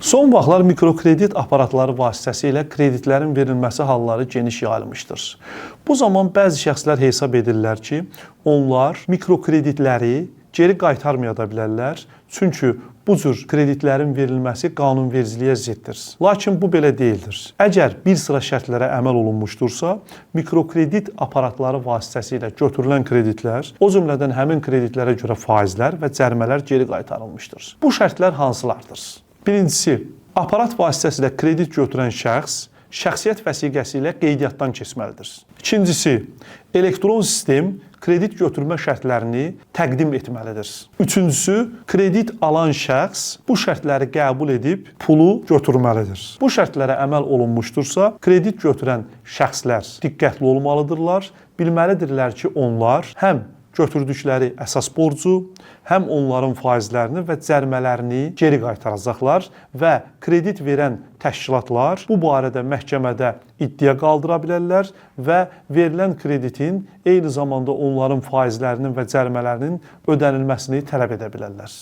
Son vaxtlar mikrokredit aparatları vasitəsilə kreditlərin verilməsi halları geniş yayılmışdır. Bu zaman bəzi şəxslər hesab edirlər ki, onlar mikrokreditləri geri qaytarmaya da bilərlər. Çünki bu cür kreditlərin verilməsi qanunvericiliyə ziddir. Lakin bu belə deyildir. Əgər bir sıra şərtlərə əməl olunmuşdursa, mikrokredit aparatları vasitəsilə götürülən kreditlər, o cümlədən həmin kreditlərə görə faizlər və cərimələr geri qaytarılmışdır. Bu şərtlər hansılardır? Birincisi, aparat vasitəsilə kredit götürən şəxs şəxsiyyət vəsiqəsi ilə qeydiyyatdan keçməlidir. İkincisi, elektron sistem kredit götürmə şərtlərini təqdim etməlidir. Üçüncüsü, kredit alan şəxs bu şərtləri qəbul edib pulu götürməlidir. Bu şərtlərə əməl olunmuşdursa, kredit götürən şəxslər diqqətli olmalıdırlar. Bilməlidirlər ki, onlar həm götürdükləri əsas borcu, həm onların faizlərini və cərimələrini geri qaytaracaqlar və kredit verən təşkilatlar bu barədə məhkəmədə iddia qaldıra bilərlər və verilən kreditin eyni zamanda onların faizlərinin və cərimələrinin ödənilməsini tələb edə bilərlər.